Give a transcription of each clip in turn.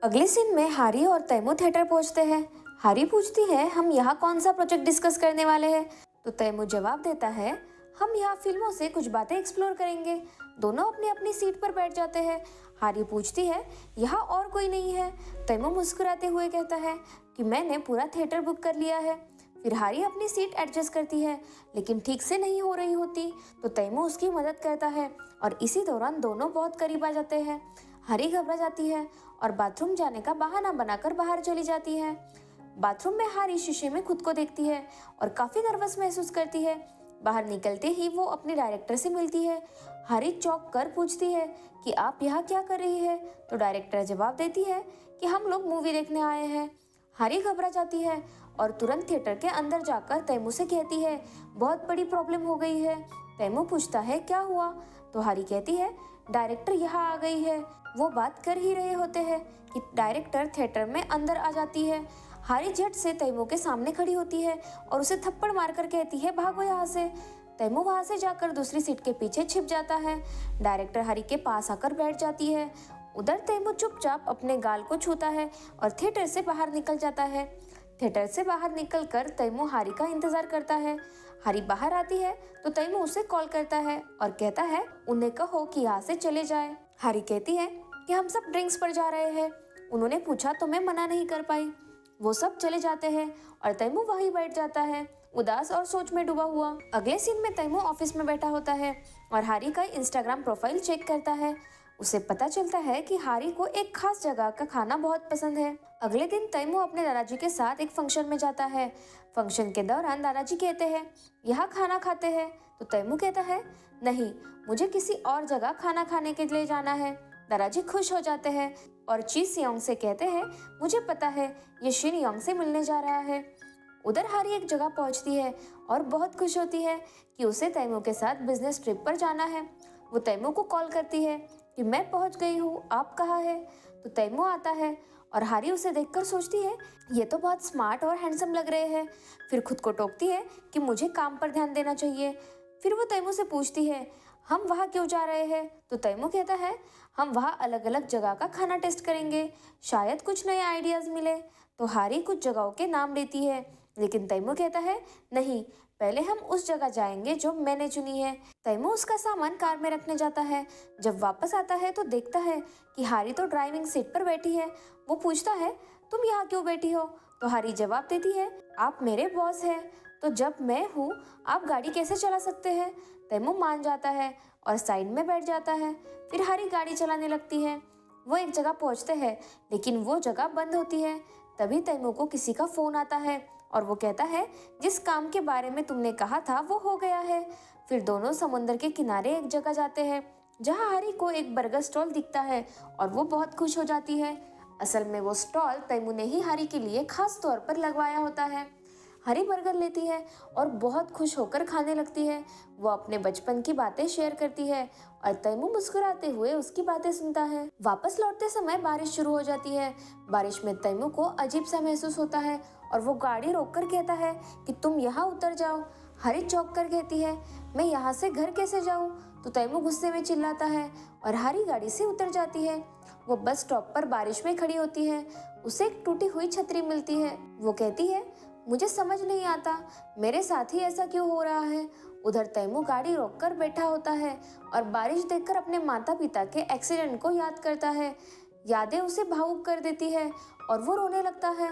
अगले सीन में हारी और तैमू थिएटर पहुंचते हैं। हारी पूछती है हम यहाँ कौन सा प्रोजेक्ट डिस्कस करने वाले हैं, तो तैमू जवाब देता है हम यहाँ फिल्मों से कुछ बातें एक्सप्लोर करेंगे। दोनों अपनी अपनी सीट पर बैठ जाते हैं। हारी पूछती है यहाँ और कोई नहीं है। तैमू मुस्कुराते हुए कहता है कि मैंने पूरा थिएटर बुक कर लिया है। फिर हारी अपनी सीट एडजस्ट करती है लेकिन ठीक से नहीं हो रही होती, तो तैमू उसकी मदद करता है और इसी दौरान दोनों बहुत करीब आ जाते हैं। हारी घबरा जाती है और बाथरूम जाने का बहाना बनाकर बाहर चली जाती है। बाथरूम में हारी शीशे में खुद को देखती है और काफी नर्वस महसूस करती है। बाहर निकलते ही वो अपने डायरेक्टर से मिलती है। हारी चौंक कर पूछती है कि आप यहाँ क्या कर रही है, तो डायरेक्टर जवाब देती है कि हम लोग मूवी देखने आए हैं। हारी घबरा जाती है और तुरंत थिएटर के अंदर जाकर तैमू से कहती है बहुत बड़ी प्रॉब्लम हो गई है। तैमू पूछता है क्या हुआ, तो हारी कहती है डायरेक्टर यहाँ आ गई है। वो बात कर ही रहे होते हैं कि डायरेक्टर थिएटर में अंदर आ जाती है। हारी झट से तैमू के सामने खड़ी होती है और उसे थप्पड़ मारकर कहती है भागो यहाँ से। तैमू वहां से जाकर दूसरी सीट के पीछे छिप जाता है। डायरेक्टर हारी के पास आकर बैठ जाती है। उधर तैमू चुपचाप अपने गाल को छूता है और थिएटर से बाहर निकल जाता है। थिएटर से बाहर निकलकर तैमू हारी का इंतजार करता है। हारी बाहर आती है तो तैमू उसे कॉल करता है और कहता है उन्हें कहो कि यहाँ से चले जाए। हारी कहती है कि हम सब ड्रिंक्स पर जा रहे हैं। उन्होंने पूछा तो मैं मना नहीं कर पाई। वो सब चले जाते हैं और तैमू वहीं बैठ जाता है, उदास और सोच में डूबा हुआ। अगले सीन में तैमू ऑफिस में बैठा होता है और हारी का इंस्टाग्राम प्रोफाइल चेक करता है। उसे पता चलता है कि हारी को एक खास जगह का खाना बहुत पसंद है। अगले दिन तैमू अपने दादाजी के साथ एक फंक्शन में जाता है। फंक्शन के दौरान दादाजी कहते हैं यहाँ खाना खाते हैं, तो तैमू कहता है नहीं, मुझे किसी और जगह खाना खाने के लिए जाना है। दादाजी खुश हो जाते हैं और ची सियोंग से कहते हैं मुझे पता है ये शिन योंग से मिलने जा रहा है। उधर हारी एक जगह पहुंचती है और बहुत खुश होती है कि उसे तैमू के साथ बिजनेस ट्रिप पर जाना है। वो तैमू को कॉल करती है कि मैं पहुंच गई हूँ, आप कहाँ है, तो तैमू आता है और हारी उसे देखकर सोचती है ये तो बहुत स्मार्ट और हैंडसम लग रहे हैं। फिर खुद को टोकती है कि मुझे काम पर ध्यान देना चाहिए। फिर वो तैमू से पूछती है हम वहाँ क्यों जा रहे हैं, तो तैमू कहता है हम वहाँ अलग अलग जगह का खाना टेस्ट करेंगे, शायद कुछ नए आइडियाज मिले। तो हारी कुछ जगहों के नाम लेती है लेकिन तैमू कहता है नहीं, पहले हम उस जगह जाएंगे जो मैंने चुनी है। तैमू उसका सामान कार में रखने जाता है। जब वापस आता है तो देखता है कि हारी तो ड्राइविंग सीट पर बैठी है। वो पूछता है तुम यहाँ क्यों बैठी हो, तो हारी जवाब देती है आप मेरे बॉस हैं, तो जब मैं हूँ आप गाड़ी कैसे चला सकते हैं। तैमू मान जाता है और साइड में बैठ जाता है। फिर हारी गाड़ी चलाने लगती है। वो एक जगह पहुंचते हैं लेकिन वो जगह बंद होती है। तभी तैमू को किसी का फोन आता है और वो कहता है जिस काम के बारे में तुमने कहा था वो हो गया है। फिर दोनों समुद्र के किनारे एक जगह जाते हैं जहाँ हारी को एक बर्गर स्टॉल दिखता है और वो बहुत खुश हो जाती है। असल में वो स्टॉल तैमू ने ही हारी के लिए खास तौर पर लगवाया होता है। हरी बर्गर लेती है और बहुत खुश होकर खाने लगती है। वो अपने बचपन की बातें शेयर करती है और तैमू मुस्कुराते हुए उसकी बातें सुनता है। वापस लौटते समय बारिश शुरू हो जाती है। बारिश में तैमू को अजीब सा महसूस होता है और वो गाड़ी रोककर कहता है कि तुम यहाँ उतर जाओ। हरी चौंक कर कहती है मैं यहाँ से घर कैसे जाऊँ, तो तैमू गुस्से में चिल्लाता है और हरी गाड़ी से उतर जाती है। वो बस स्टॉप पर बारिश में खड़ी होती है। उसे एक टूटी हुई छतरी मिलती है। वो कहती है मुझे समझ नहीं आता मेरे साथ ही ऐसा क्यों हो रहा है। उधर तैमू गाड़ी रोककर बैठा होता है और बारिश देखकर अपने माता पिता के एक्सीडेंट को याद करता है। यादें उसे भावुक कर देती है और वो रोने लगता है।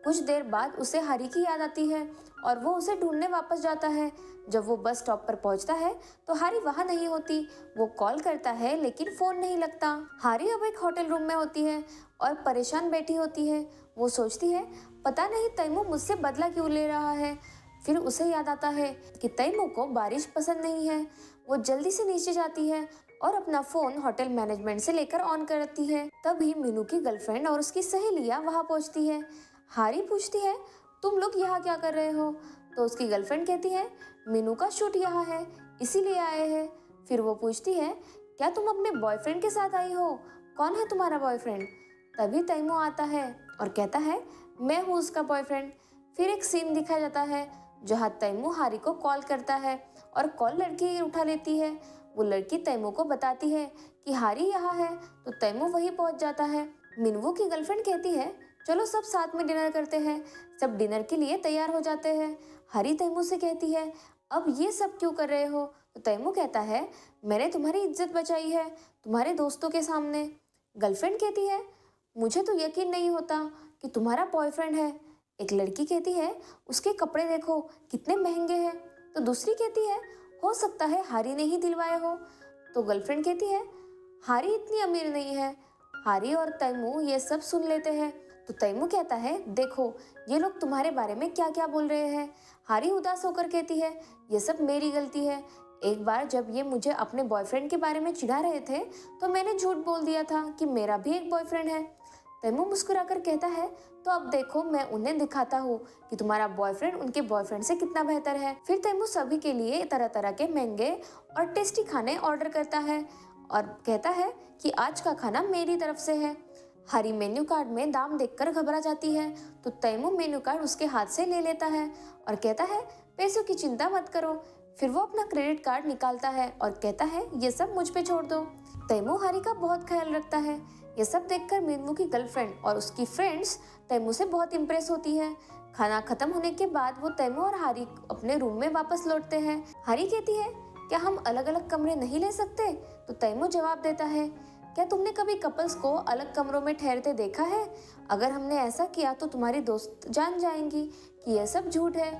कुछ देर बाद उसे हरी की याद आती है और वो उसे ढूंढने वापस जाता है। जब वो बस स्टॉप पर पहुंचता है तो हारी वहां नहीं होती। वो कॉल करता है लेकिन फोन नहीं लगता। हारी अब एक होटल रूम में होती है और परेशान बैठी होती है। वो सोचती है पता नहीं तैमू मुझसे बदला क्यों ले रहा है। फिर उसे याद आता है कि तैमू को बारिश पसंद नहीं है। वो जल्दी से नीचे जाती है और अपना फोन होटल मैनेजमेंट से लेकर ऑन करती है। तभी मीनू की गर्लफ्रेंड और उसकी सहेलियां वहां पहुंचती है। हारी पूछती है तुम लोग यहाँ क्या कर रहे हो, तो उसकी गर्लफ्रेंड कहती है मीनू का शूट यहाँ है इसीलिए आए हैं। फिर वो पूछती है क्या तुम अपने बॉयफ्रेंड के साथ आई हो, कौन है तुम्हारा बॉयफ्रेंड। तभी तैमू आता है और कहता है मैं हूँ उसका बॉयफ्रेंड। फिर एक सीन दिखाया जाता है जहाँ तैमू हारी को कॉल करता है और कॉल लड़की उठा लेती है। वो लड़की तैमू को बताती है कि हारी यहाँ है, तो तैमू वहीं पहुँच जाता है। मिनवू की गर्लफ्रेंड कहती है, चलो सब साथ में डिनर करते हैं। सब डिनर के लिए तैयार हो जाते हैं। हरी तैमू से कहती है, अब ये सब क्यों कर रहे हो? तो तैमू कहता है, मैंने तुम्हारी इज्जत बचाई है तुम्हारे दोस्तों के सामने। गर्लफ्रेंड कहती है, मुझे तो यकीन नहीं होता कि तुम्हारा बॉयफ्रेंड है। एक लड़की कहती है, उसके कपड़े देखो कितने महंगे हैं। तो दूसरी कहती है, हो सकता है हारी ने ही दिलवाए हो। तो गर्लफ्रेंड कहती है, हारी इतनी अमीर नहीं है। हारी और तैमू ये सब सुन लेते हैं। तो तैमू कहता है, देखो ये लोग तुम्हारे बारे में क्या क्या बोल रहे हैं। हारी उदास होकर कहती है, ये सब मेरी गलती है। एक बार जब ये मुझे अपने बॉयफ्रेंड के बारे में चिढ़ा रहे थे तो मैंने झूठ बोल दिया था कि मेरा भी एक बॉयफ्रेंड है। तैमू मुस्कुराकर कहता है, तो अब देखो मैं उन्हें दिखाता हूँ कि तुम्हारा बॉयफ्रेंड उनके बॉयफ्रेंड से कितना बेहतर है। फिर तैमू सभी के लिए तरह तरह के महंगे और टेस्टी खाने ऑर्डर करता है और कहता है कि आज का खाना मेरी तरफ से है। हरी मेन्यू कार्ड में दाम देखकर घबरा जाती है। तो तैमू मेन्यू कार्ड उसके हाथ से ले लेता है और कहता है, पैसों की चिंता मत करो। फिर वो अपना क्रेडिट कार्ड निकालता है और कहता है, ये सब मुझ पे छोड़ दो। तैमू हरी का बहुत ख्याल रखता है। ये सब देखकर मिनवू की गर्लफ्रेंड और उसकी फ्रेंड्स तैमू से बहुत इम्प्रेस होती है। खाना खत्म होने के बाद वो तैमू और हरी अपने रूम में वापस लौटते हैं। हरी कहती है, क्या हम अलग अलग कमरे नहीं ले सकते? तो तैमू जवाब देता है, क्या तुमने कभी कपल्स को अलग कमरों में ठहरते देखा है? अगर हमने ऐसा किया तो तुम्हारी दोस्त जान जाएंगी कि यह सब झूठ है।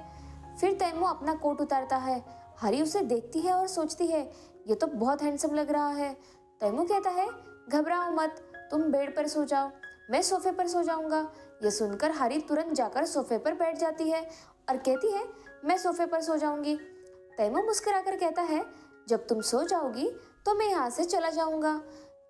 फिर तैमू अपना कोट उतारता है। हरी उसे देखती है और सोचती है, ये तो बहुत हैंडसम लग रहा है। तैमू कहता है, घबराओ मत, तुम बेड पर सो जाओ, मैं सोफे पर सो जाऊंगा। यह सुनकर हरी तुरंत जाकर सोफे पर बैठ जाती है और कहती है, मैं सोफे पर सो जाऊंगी। तैमू मुस्कुराकर कहता है, जब तुम सो जाओगी तो मैं यहाँ से चला जाऊंगा।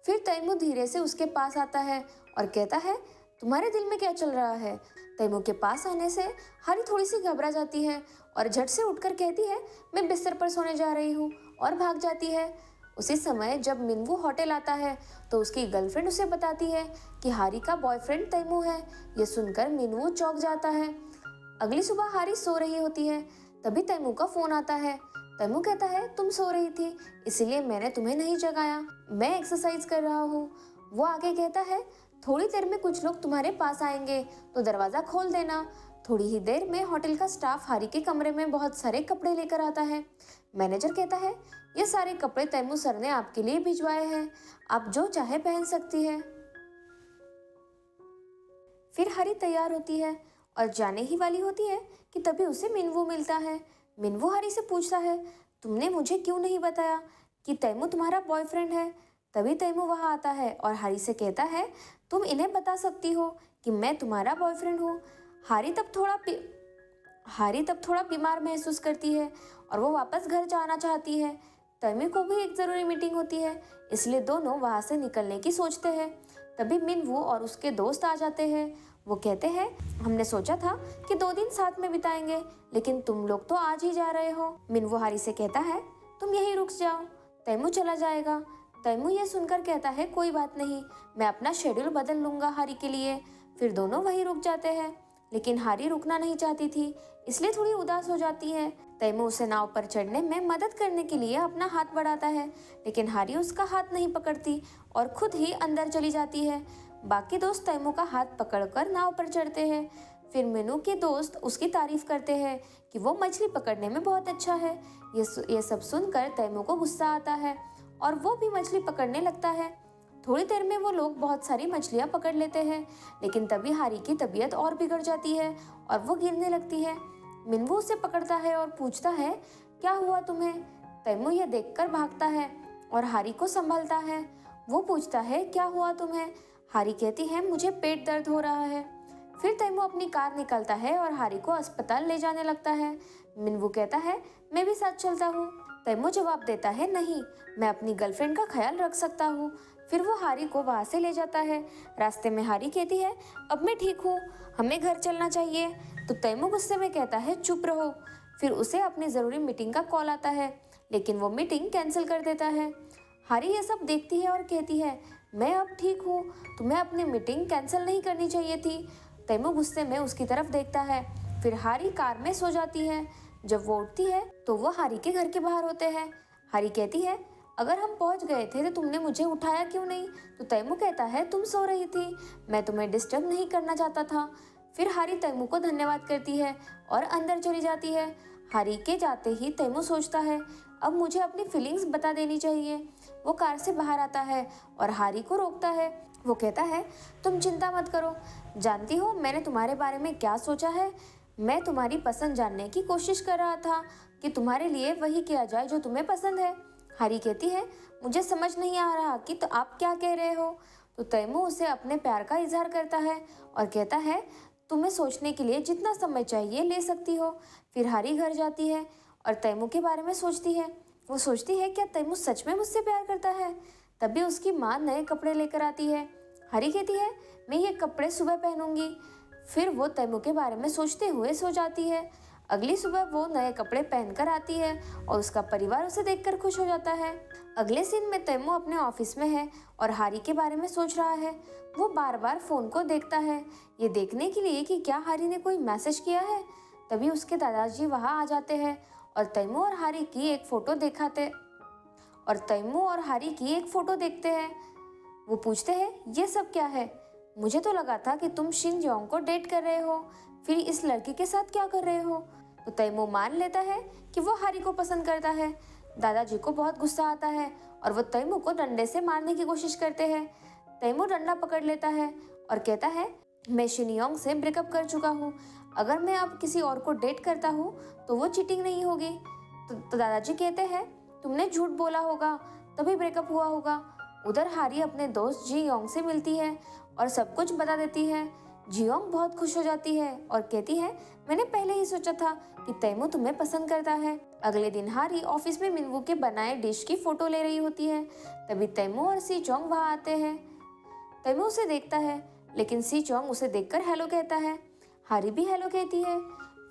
फिर तैमू धीरे से उसके पास आता है और कहता है, तुम्हारे दिल में क्या चल रहा है? तैमू के पास आने से हरी थोड़ी सी घबरा जाती है और झट से उठकर कहती है, मैं बिस्तर पर सोने जा रही हूँ, और भाग जाती है। उसी समय जब मिनवू होटल आता है तो उसकी गर्लफ्रेंड उसे बताती है कि हारी का बॉयफ्रेंड तैमू है। ये सुनकर मिनवू चौंक जाता है। अगली सुबह हारी सो रही होती है, तभी तैमू का फोन आता है। तैमू कहता है, तुम सो रही थी इसलिए मैंने तुम्हें नहीं जगाया, मैं एक्सरसाइज कर रहा हूँ। वो आगे कहता है, थोड़ी देर में कुछ लोग तुम्हारे पास आएंगे तो दरवाज़ा खोल देना। थोड़ी ही देर में होटल का स्टाफ हारी के कमरे में बहुत सारे कपड़े लेकर आता है। मैनेजर कहता है, ये सारे कपड़े तैमू सर ने आपके लिए भिजवाए हैं, आप जो चाहे पहन सकती है। फिर हरी तैयार होती है और जाने ही वाली होती है कि तभी उसे मिनवू मिलता है। मिनवू हरी से पूछता है, तुमने मुझे क्यों नहीं बताया कि तैमू तुम्हारा बॉयफ्रेंड है? तभी तैमू वहाँ आता है और हरी से कहता है, तुम इन्हें बता सकती हो कि मैं तुम्हारा बॉयफ्रेंड हूँ। हारी तब थोड़ा बीमार महसूस करती है और वो वापस घर जाना चाहती है। तैमू को भी एक ज़रूरी मीटिंग होती है, इसलिए दोनों वहाँ से निकलने की सोचते हैं। तभी मिनवू और उसके दोस्त आ जाते हैं। वो कहते हैं, हमने सोचा था कि 2 दिन साथ में बिताएंगे, लेकिन तुम लोग तो आज ही जा रहे हो। मिनवू हारी से कहता है, तुम यहीं रुक जाओ, तैमू चला जाएगा। तैमू ये सुनकर कहता है, कोई बात नहीं, मैं अपना शेड्यूल बदल लूंगा हारी के लिए। फिर दोनों वहीं रुक जाते हैं, लेकिन हारी रुकना नहीं चाहती थी, इसलिए थोड़ी उदास हो जाती है। तैमू उसे नाव पर चढ़ने में मदद करने के लिए अपना हाथ बढ़ाता है, लेकिन हारी उसका हाथ नहीं पकड़ती और खुद ही अंदर चली जाती है। बाकी दोस्त तैमू का हाथ पकड़कर नाव पर चढ़ते हैं। फिर मीनू के दोस्त उसकी तारीफ करते हैं कि वो मछली पकड़ने में बहुत अच्छा है। ये सब सुनकर तैमू को गुस्सा आता है और वो भी मछली पकड़ने लगता है। थोड़ी देर में वो लोग बहुत सारी मछलियाँ पकड़ लेते हैं, लेकिन तभी हारी की तबीयत और बिगड़ जाती है और वो गिरने लगती है। मिनवू उसे पकड़ता है और पूछता है, क्या हुआ तुम्हें? तैमू यह देखकर भागता है और हारी को संभालता है। वो पूछता है, क्या हुआ तुम्हें? हारी कहती है, मुझे पेट दर्द हो रहा है। फिर तैमू अपनी कार निकालता है और हारी को अस्पताल ले जाने लगता है। मिनवू कहता है, मैं भी साथ चलता हूँ। तैमू जवाब देता है, नहीं, मैं अपनी गर्लफ्रेंड का ख्याल रख सकता हूँ। फिर वो हारी को वहाँ से ले जाता है। रास्ते में हारी कहती है, अब मैं ठीक हूँ, हमें घर चलना चाहिए। तो तैमू गुस्से में कहता है, चुप रहो। फिर उसे अपनी ज़रूरी मीटिंग का कॉल आता है, लेकिन वो मीटिंग कैंसिल कर देता है। हारी ये सब देखती है और कहती है, मैं अब ठीक हूँ, तुम्हें अपनी मीटिंग कैंसिल नहीं करनी चाहिए थी। तैमू गुस्से में उसकी तरफ देखता है। फिर हारी कार में सो जाती है। जब वो उठती है तो वो हारी के घर के बाहर होते हैं। हारी कहती है, अगर हम पहुंच गए थे तो तुमने मुझे उठाया क्यों नहीं? तो तैमू कहता है तुम सो रही थी, मैं तुम्हें डिस्टर्ब नहीं करना चाहता था। फिर हारी तैमू को धन्यवाद करती है और अंदर चली जाती है। हारी के जाते ही तैमू सोचता है अब मुझे अपनी फीलिंग्स बता देनी चाहिए। वो कार से बाहर आता है और हारी को रोकता है। वो कहता है तुम चिंता मत करो, जानती हो मैंने तुम्हारे बारे में क्या सोचा है? मैं तुम्हारी पसंद जानने की कोशिश कर रहा था कि तुम्हारे लिए वही किया जाए जो तुम्हें पसंद है। हारी कहती है मुझे समझ नहीं आ रहा कि तो आप क्या कह रहे हो? तो तैमू उसे अपने प्यार का इजहार करता है और कहता है तुम्हें सोचने के लिए जितना समय चाहिए ले सकती हो। फिर हारी घर जाती है और तैमू के बारे में सोचती है। वो सोचती है क्या तैमू सच में मुझसे प्यार करता है? तभी उसकी माँ नए कपड़े लेकर आती है। हारी कहती है मैं ये कपड़े सुबह पहनूंगी। फिर वो तैमू के बारे में सोचते हुए सो जाती है। अगली सुबह वो नए कपड़े पहनकर आती है और उसका परिवार उसे देखकर खुश हो जाता है। अगले सीन में तैमू अपने ऑफिस में है और हारी के बारे में सोच रहा है। वो बार बार फोन को देखता है, ये देखने के लिए कि क्या हारी ने कोई मैसेज किया है। तभी उसके दादाजी वहाँ आ जाते हैं और तैमू और हारी की एक फोटो देखते हैं। वो पूछते हैं ये सब क्या है? मुझे तो लगा था कि तुम शिन जोंग को डेट कर रहे हो, फिर इस लड़की के साथ क्या कर रहे हो? तो तैमू मान लेता है कि वो हारी को पसंद करता है। दादाजी को बहुत गुस्सा आता है और वो तैमू को डंडे से मारने की कोशिश करते हैं। तैमू डंडा पकड़ लेता है और कहता है मैं शिन योंग से ब्रेकअप कर चुका हूँ, अगर मैं अब किसी और को डेट करता हूँ तो वो चीटिंग नहीं होगी। तो दादाजी कहते हैं तुमने झूठ बोला होगा तभी ब्रेकअप हुआ होगा। उधर हारी अपने दोस्त जी योंग से मिलती है और सब कुछ बता देती है। जियोंग बहुत खुश हो जाती है और कहती है मैंने पहले ही सोचा था कि तैमू तुम्हें पसंद करता है। अगले दिन हारी ऑफिस में मिनवू के बनाए डिश की फोटो ले रही होती है। तभी तैमू और सी चोंग वहाँ आते हैं। तैमू उसे देखता है लेकिन सी चोंग उसे देखकर हेलो कहता है। हारी भी हेलो कहती है।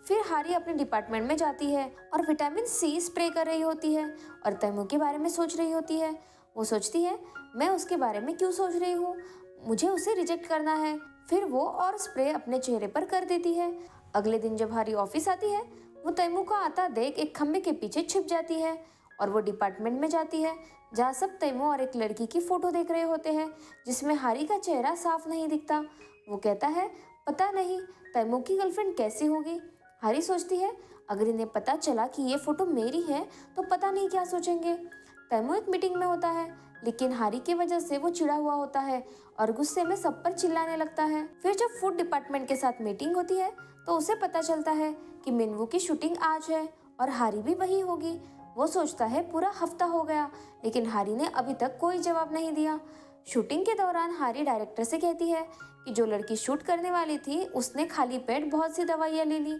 फिर हारी अपने डिपार्टमेंट में जाती है और विटामिन सी स्प्रे कर रही होती है और तैमू के बारे में सोच रही होती है। वो सोचती है मैं उसके बारे में क्यों सोच रही हूँ, मुझे उसे रिजेक्ट करना है। फिर वो और स्प्रे अपने चेहरे पर कर देती है। अगले दिन जब हारी ऑफिस आती है वो तैमू को आता देख एक खंबे के पीछे छिप जाती है और वो डिपार्टमेंट में जाती है जहाँ सब तैमू और एक लड़की की फोटो देख रहे होते हैं जिसमें हारी का चेहरा साफ नहीं दिखता। वो कहता है पता नहीं तैमू की गर्लफ्रेंड कैसी होगी। हारी सोचती है अगर इन्हें पता चला कि ये फोटो मेरी है तो पता नहीं क्या सोचेंगे। तैमू एक मीटिंग में होता है लेकिन हारी की वजह से वो चिढ़ा हुआ होता है और गुस्से में सब पर चिल्लाने लगता है। फिर जब फूड डिपार्टमेंट के साथ मीटिंग होती है तो उसे पता चलता है कि मिनवू की शूटिंग आज है और हारी भी वही होगी। वो सोचता है पूरा हफ्ता हो गया लेकिन हारी ने अभी तक कोई जवाब नहीं दिया। शूटिंग के दौरान हारी डायरेक्टर से कहती है कि जो लड़की शूट करने वाली थी उसने खाली पेट बहुत सी दवाइयाँ ले ली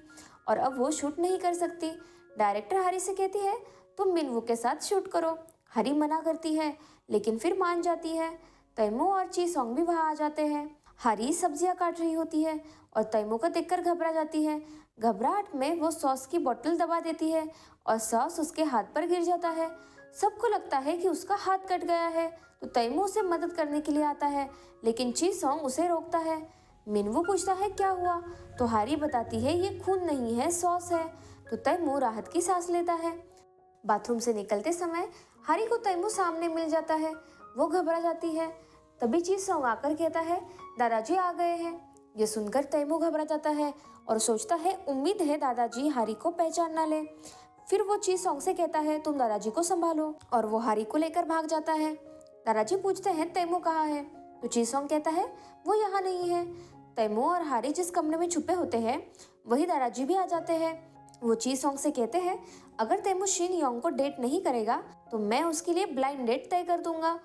और अब वो शूट नहीं कर सकती। डायरेक्टर हारी से कहती है तुम मिनवू के साथ शूट करो। हारी मना करती है लेकिन फिर मान जाती है। तैमू और ची सॉन्ग भी वहाँ आ जाते हैं। हारी सब्जियां काट रही होती है और तैमू को देखकर घबरा जाती है। घबराहट में वो सॉस की बोतल दबा देती है और सॉस उसके हाथ पर गिर जाता है। सबको लगता है कि उसका हाथ कट गया है तो तैमू उसे मदद करने के लिए आता है लेकिन ची सॉन्ग उसे रोकता है। मिनवू पूछता है क्या हुआ तो हारी बताती है ये खून नहीं है सॉस है। तो तैमू राहत की सांस लेता है। बाथरूम से निकलते समय हारी को तैमू सामने मिल जाता है। वो घबरा जाती है। तभी ची सॉन्ग आकर कहता है दादाजी आ गए हैं। ये सुनकर तैमू घबरा जाता है और सोचता है उम्मीद है दादाजी हारी को पहचान ना ले। फिर वो ची सॉन्ग से कहता है तुम दादाजी को संभालो और वो हारी को लेकर भाग जाता है। दादाजी पूछते हैं तैमू कहाँ है? तो ची सॉन्ग कहता है वो यहाँ नहीं है। तैमू और हारी जिस कमरे में छुपे होते हैं वही दादाजी भी आ जाते हैं। वो ची सॉन्ग से कहते हैं अगर तैमू शिन योंग को डेट नहीं करेगा तो मैं उसके लिए ब्लाइंड डेट तय कर दूंगा।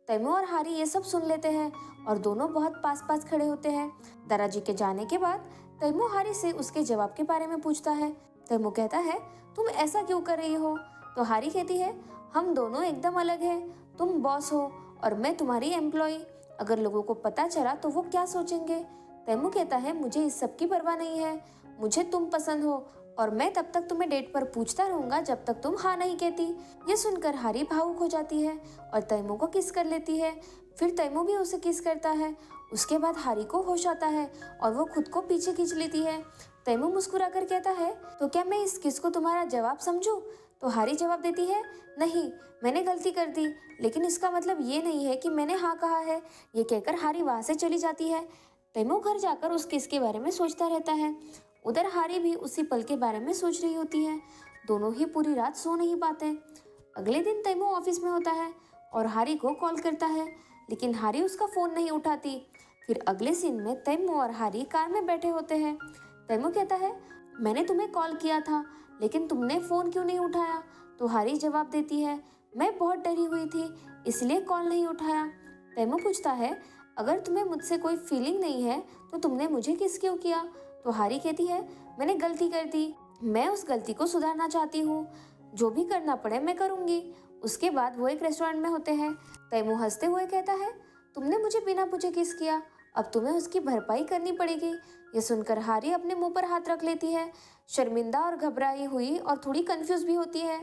तैमू और हारी ये सब सुन लेते हैं और दोनों बहुत पास पास खड़े होते हैं। दादाजी के जाने के बाद तैमू हारी से उसके जवाब के बारे में पूछता है। तैमू कहता है तुम ऐसा क्यों कर रही हो? तो हारी कहती है हम दोनों एकदम अलग हैं, तुम बॉस हो और मैं तुम्हारी एम्प्लॉई, अगर लोगों को पता चला तो वो क्या सोचेंगे? तैमू कहता है मुझे इस सब की परवाह नहीं है, मुझे तुम पसंद हो और मैं तब तक तुम्हें डेट पर पूछता रहूंगा जब तक तुम हाँ नहीं कहती। ये सुनकर हारी भावुक हो जाती है और तैमू को किस कर लेती है। फिर तैमू भी उसे किस करता है। उसके बाद हारी को होश आता है और वो खुद को पीछे खींच लेती है। तैमू मुस्कुराकर कहता है तो क्या मैं इस किस को तुम्हारा जवाब समझूं? तो हारी जवाब देती है, नहीं, मैंने गलती कर दी, लेकिन इसका मतलब ये नहीं है कि मैंने हाँ कहा है। ये कहकर हारी वहाँ से चली जाती है। तैमू घर जाकर उस किस के बारे में सोचता रहता है। उधर हारी भी उसी पल के बारे में सोच रही होती है। दोनों ही पूरी रात सो नहीं पाते। अगले दिन तैमू ऑफिस में होता है और हारी को कॉल करता है, लेकिन हारी उसका फ़ोन नहीं उठाती। फिर अगले सीन में तैमू और हारी कार में बैठे होते हैं। तैमू कहता है, मैंने तुम्हें कॉल किया था, लेकिन तुमने फ़ोन क्यों नहीं उठाया? तो हारी जवाब देती है, मैं बहुत डरी हुई थी, इसलिए कॉल नहीं उठाया। तैमू पूछता है, अगर तुम्हें मुझसे कोई फीलिंग नहीं है तो तुमने मुझे किस क्यों किया? तो हारी कहती है, मैंने गलती कर दी, मैं उस गलती को सुधारना चाहती हूँ, जो भी करना पड़े मैं करूँगी। उसके बाद वो एक रेस्टोरेंट में होते हैं। तैमू हंसते हुए कहता है, तुमने मुझे बिना पूछे किस किया, अब तुम्हें उसकी भरपाई करनी पड़ेगी। ये सुनकर हारी अपने मुंह पर हाथ रख लेती है। शर्मिंदा और घबराई हुई और थोड़ी कंफ्यूज भी होती है।